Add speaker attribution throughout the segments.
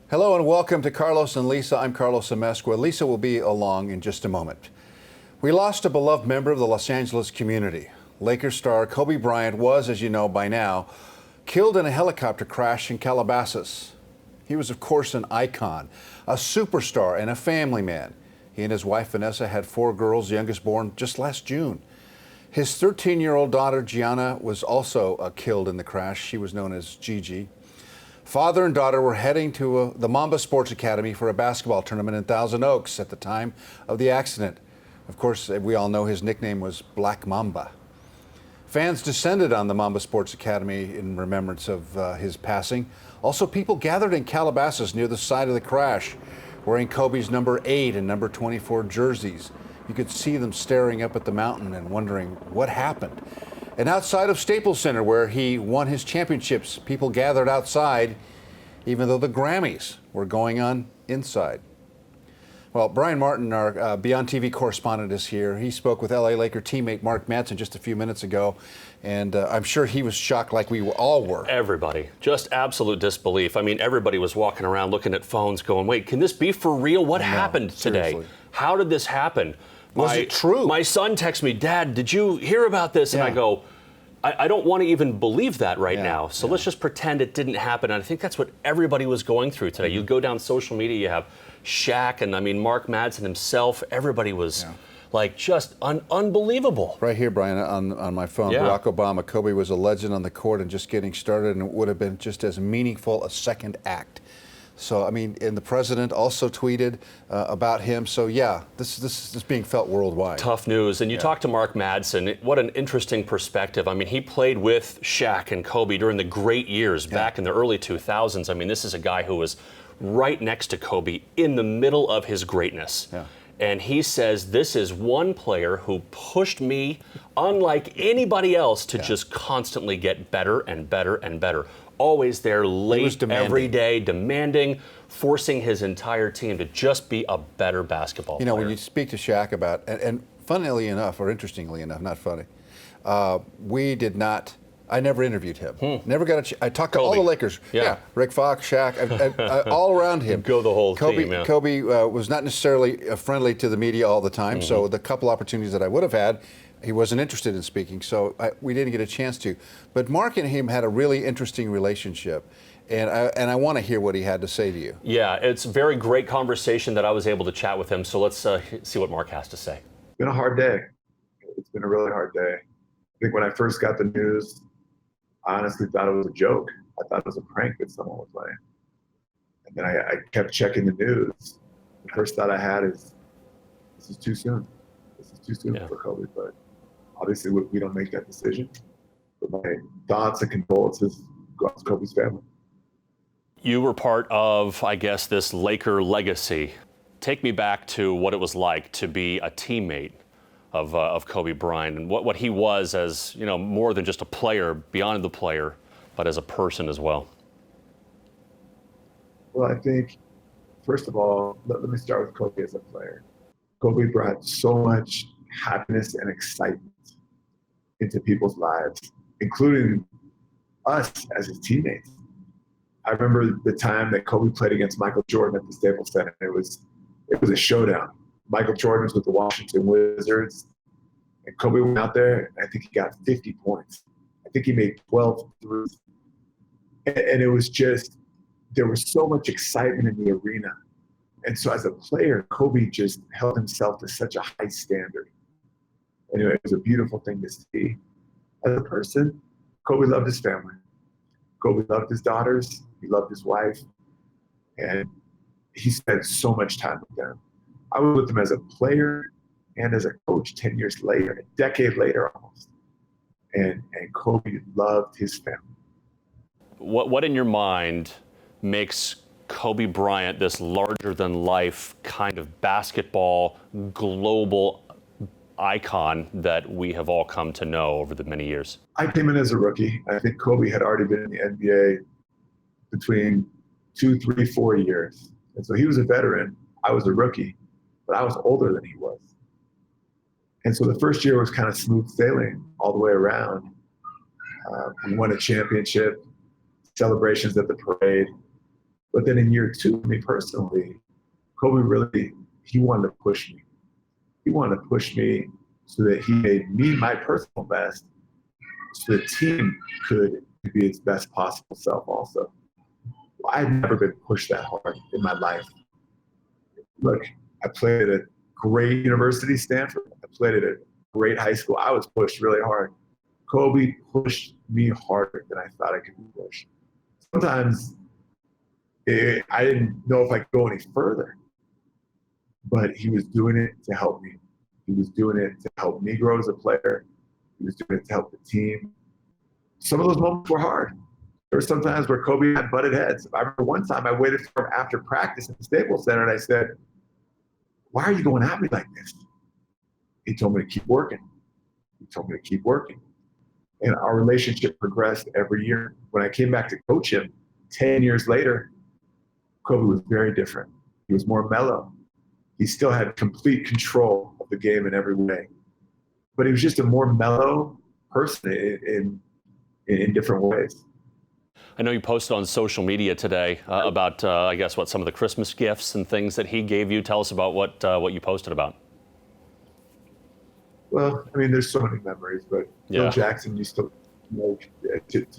Speaker 1: Hello and welcome to Carlos and Lisa. I'm Carlos Amezcua. Lisa will be along in just a moment. We lost a beloved member of the Los Angeles community. Lakers star Kobe Bryant was, as you know by now, killed in a helicopter crash in Calabasas. He was, of course, an icon, a superstar, and a family man. He and his wife, Vanessa, had 4 girls, youngest born just last June. His 13-year-old daughter, Gianna, was also killed in the crash. She was known as Gigi. Father and daughter were heading to the Mamba Sports Academy for a basketball tournament in Thousand Oaks at the time of the accident. Of course, we all know his nickname was Black Mamba. Fans descended on the Mamba Sports Academy in remembrance of his passing. Also, people gathered in Calabasas near the site of the crash, wearing Kobe's number 8 and number 24 jerseys. You could see them staring up at the mountain and wondering what happened. And outside of Staples Center, where he won his championships, people gathered outside, even though the Grammys were going on inside. Well, Brian Martin, our BeondTV correspondent, is here. He spoke with LA Laker teammate Mark Madsen just a few minutes ago, and I'm sure he was shocked like we all were.
Speaker 2: Everybody. Just absolute disbelief. I mean, everybody was walking around looking at phones going, wait, can this be for real? What happened today?
Speaker 1: Seriously.
Speaker 2: How did this happen?
Speaker 1: Was it true?
Speaker 2: My son texts me, Dad, did you hear about this? And I go, I don't want to even believe that right now. So let's just pretend it didn't happen. And I think that's what everybody was going through today. You go down social media, you have Shaq and Mark Madsen himself. Everybody was like just unbelievable.
Speaker 1: Right here, Brian, on my phone, Barack Obama, Kobe was a legend on the court and just getting started, and it would have been just as meaningful a second act. So, and the president also tweeted about him. So, yeah, this is being felt worldwide.
Speaker 2: Tough news. And you talk to Mark Madsen. What an interesting perspective. I mean, he played with Shaq and Kobe during the great years back in the early 2000s. I mean, this is a guy who was right next to Kobe in the middle of his greatness. And he says, this is one player who pushed me, unlike anybody else, to just constantly get better and better and better. Always there, late every day, demanding, forcing his entire team to just be a better basketball player.
Speaker 1: When you speak to Shaq about, and funnily enough, or interestingly enough, not funny, I never interviewed him. Never got I talked to all the Lakers. Rick Fox, Shaq, all around him.
Speaker 2: Go the whole team.
Speaker 1: Kobe was not necessarily friendly to the media all the time, so the couple opportunities that I would have had, he wasn't interested in speaking, so we didn't get a chance to. But Mark and him had a really interesting relationship, and I want to hear what he had to say to you.
Speaker 2: Yeah, it's a very great conversation that I was able to chat with him, so let's see what Mark has to say.
Speaker 3: It's been a hard day. It's been a really hard day. I think when I first got the news, I honestly thought it was a joke. I thought it was a prank that someone was playing. And then I kept checking the news. The first thought I had is, this is too soon. This is too soon for Kobe, but obviously we don't make that decision. But my thoughts and condolences go out to Kobe's family.
Speaker 2: You were part of, I guess, this Laker legacy. Take me back to what it was like to be a teammate of Kobe Bryant and what he was as, more than just a player, beyond the player, but as a person as well.
Speaker 3: Well, I think, first of all, let me start with Kobe as a player. Kobe brought so much happiness and excitement into people's lives, including us as his teammates. I remember the time that Kobe played against Michael Jordan at the Staples Center. It was a showdown. Michael Jordan was with the Washington Wizards, and Kobe went out there, and I think he got 50 points. I think he made 12 threes. And it was just, there was so much excitement in the arena. And so as a player, Kobe just held himself to such a high standard. Anyway, it was a beautiful thing to see. As a person, Kobe loved his family. Kobe loved his daughters. He loved his wife. And he spent so much time with them. I was with him as a player and as a coach 10 years later, a decade later almost. And Kobe loved his family.
Speaker 2: What in your mind makes Kobe Bryant this larger-than-life kind of basketball global icon that we have all come to know over the many years?
Speaker 3: I came in as a rookie. I think Kobe had already been in the NBA between 2, 3, 4 years. And so he was a veteran. I was a rookie, but I was older than he was. And so the first year was kind of smooth sailing all the way around. We won a championship, celebrations at the parade. But then in year 2, me personally, Kobe really, he wanted to push me. He wanted to push me so that he made me my personal best so the team could be its best possible self also. I've never been pushed that hard in my life. Look, I played at a great university, Stanford. I played at a great high school. I was pushed really hard. Kobe pushed me harder than I thought I could be pushed. Sometimes I didn't know if I could go any further, but he was doing it to help me. He was doing it to help me grow as a player. He was doing it to help the team. Some of those moments were hard. There were some times where Kobe and I butted heads. I remember one time I waited for him after practice at the Staples Center and I said, "Why are you going at me like this?" He told me to keep working. He told me to keep working. And our relationship progressed every year. When I came back to coach him 10 years later, Kobe was very different. He was more mellow. He still had complete control of the game in every way. But he was just a more mellow person in different ways.
Speaker 2: I know you posted on social media today about, I guess, some of the Christmas gifts and things that he gave you. Tell us about what you posted about.
Speaker 3: Well, I mean, there's so many memories, but Phil Jackson used to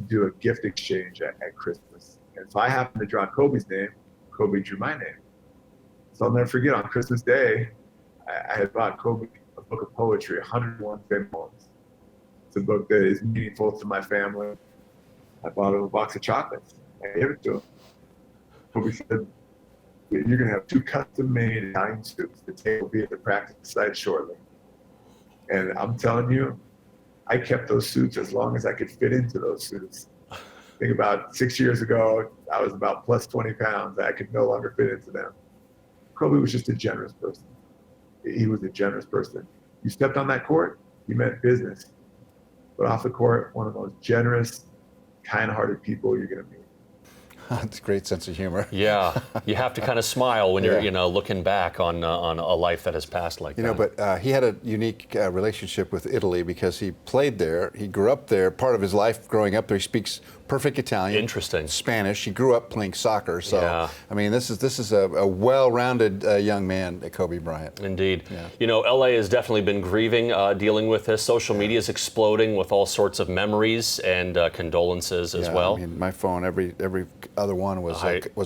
Speaker 3: do a gift exchange at Christmas. And if I happened to draw Kobe's name, Kobe drew my name. So I'll never forget, on Christmas Day, I had bought Kobe a book of poetry, 101 Favorite Poems. It's a book that is meaningful to my family. I bought him a box of chocolates. I gave it to him. Kobe said, "You're going to have 2 custom-made Italian suits. The tape will be at the practice site shortly." And I'm telling you, I kept those suits as long as I could fit into those suits. I think about 6 years ago, I was about plus 20 pounds. I could no longer fit into them. Kobe was just a generous person. He was a generous person. You stepped on that court, you meant business. But off the court, one of the most generous, kind-hearted people you're going to meet.
Speaker 1: That's a great sense of humor.
Speaker 2: Yeah, you have to kind of smile when you're, looking back on a life that has passed like that.
Speaker 1: But he had a unique relationship with Italy because he played there. He grew up there. Part of his life growing up there, he speaks perfect Italian.
Speaker 2: Interesting.
Speaker 1: Spanish. He grew up playing soccer. So, I mean, this is a well-rounded young man, Kobe Bryant.
Speaker 2: Indeed.
Speaker 1: Yeah.
Speaker 2: LA has definitely been grieving, dealing with this. Social media is exploding with all sorts of memories and condolences as well.
Speaker 1: I mean, my phone, every other one was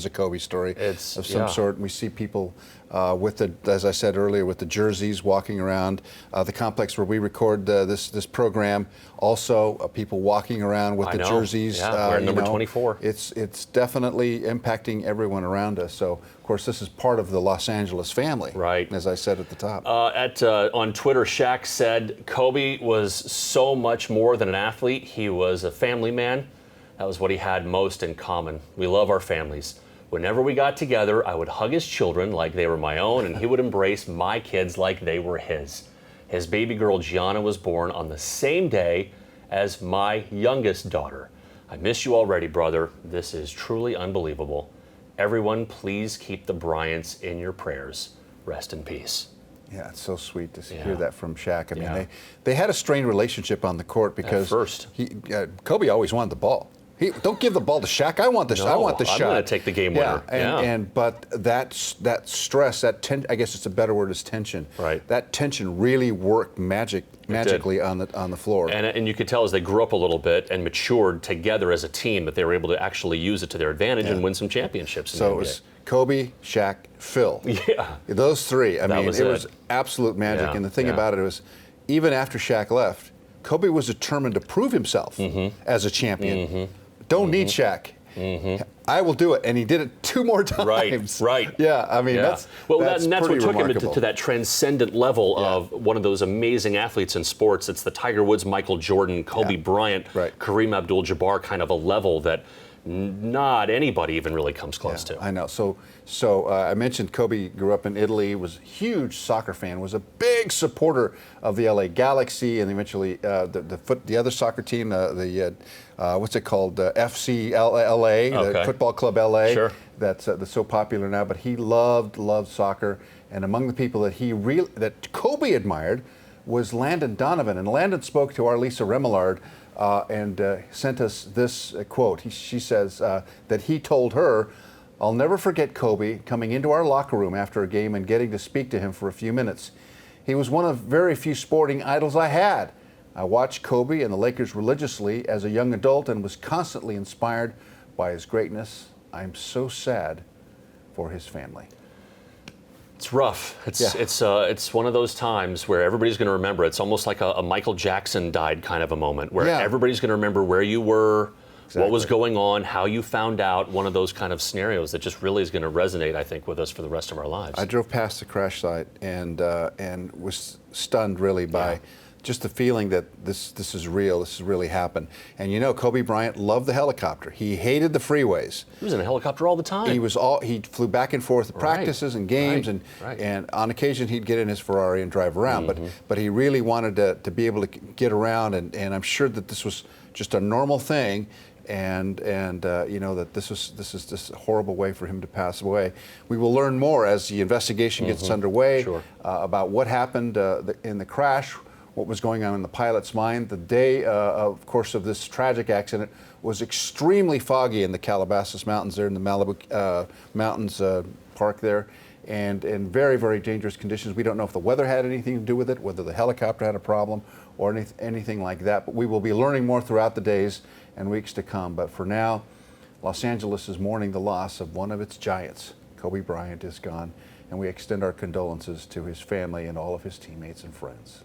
Speaker 1: a Kobe story of some sort. And we see people with as I said earlier, with the jerseys walking around the complex where we record this program. Also, people walking around with the jerseys.
Speaker 2: Wearing number 24.
Speaker 1: It's definitely impacting everyone around us. So, of course, this is part of the Los Angeles family.
Speaker 2: Right.
Speaker 1: As I said at the top.
Speaker 2: On Twitter, Shaq said Kobe was so much more than an athlete. He was a family man. That was what he had most in common. We love our families. Whenever we got together, I would hug his children like they were my own, and he would embrace my kids like they were his. His baby girl Gianna was born on the same day as my youngest daughter. I miss you already, brother. This is truly unbelievable. Everyone, please keep the Bryants in your prayers. Rest in peace.
Speaker 1: Yeah, it's so sweet to hear that from Shaq. I mean, they had a strained relationship on the court because Kobe always wanted the ball. Don't give the ball to Shaq. I want the shot.
Speaker 2: I'm going to take the game winner.
Speaker 1: But that stress, I guess it's a better word, is tension.
Speaker 2: Right.
Speaker 1: That tension really worked magically on the floor.
Speaker 2: And you could tell as they grew up a little bit and matured together as a team that they were able to actually use it to their advantage and win some championships.
Speaker 1: So it was Kobe, Shaq, Phil.
Speaker 2: Yeah.
Speaker 1: Those three. I mean,
Speaker 2: was
Speaker 1: it was absolute magic.
Speaker 2: Yeah.
Speaker 1: And the thing about it was, even after Shaq left, Kobe was determined to prove himself as a champion. Don't need Shaq. I will do it, and he did it 2 more times.
Speaker 2: Right.
Speaker 1: Yeah, I mean that's
Speaker 2: that's what took
Speaker 1: remarkable.
Speaker 2: him to that transcendent level of one of those amazing athletes in sports. It's the Tiger Woods, Michael Jordan, Kobe Bryant, Kareem Abdul-Jabbar kind of a level that not anybody even really comes close to.
Speaker 1: I know. So I mentioned Kobe grew up in Italy, was a huge soccer fan, was a big supporter of the LA Galaxy, and eventually the other soccer team, what's it called, FC LA, the Football Club LA.
Speaker 2: Sure.
Speaker 1: That's so popular now. But he loved soccer, and among the people that Kobe admired was Landon Donovan, and Landon spoke to our Lisa Remillard. And sent us this quote. She says that he told her, I'll never forget Kobe coming into our locker room after a game and getting to speak to him for a few minutes. He was one of very few sporting idols I had. I watched Kobe and the Lakers religiously as a young adult and was constantly inspired by his greatness. I'm so sad for his family.
Speaker 2: It's rough. It's one of those times where everybody's going to remember. It's almost like a Michael Jackson died kind of a moment where everybody's going to remember where you were, what was going on, how you found out. One of those kind of scenarios that just really is going to resonate, I think, with us for the rest of our lives.
Speaker 1: I drove past the crash site and was stunned really by just the feeling that this is real, this has really happened. And you know, Kobe Bryant loved the helicopter. He hated the freeways.
Speaker 2: He was in a helicopter all the time.
Speaker 1: He flew back and forth to practices and games, and on occasion he'd get in his Ferrari and drive around. But he really wanted to be able to get around, and I'm sure that this was just a normal thing. And you know that this is just a horrible way for him to pass away. We will learn more as the investigation gets underway about what happened in the crash, what was going on in the pilot's mind. The day, of course, of this tragic accident was extremely foggy in the Calabasas Mountains there in the Malibu Mountains park there, and in very, very dangerous conditions. We don't know if the weather had anything to do with it, whether the helicopter had a problem or anything like that, but we will be learning more throughout the days and weeks to come. But for now, Los Angeles is mourning the loss of one of its giants. Kobe Bryant is gone, and we extend our condolences to his family and all of his teammates and friends.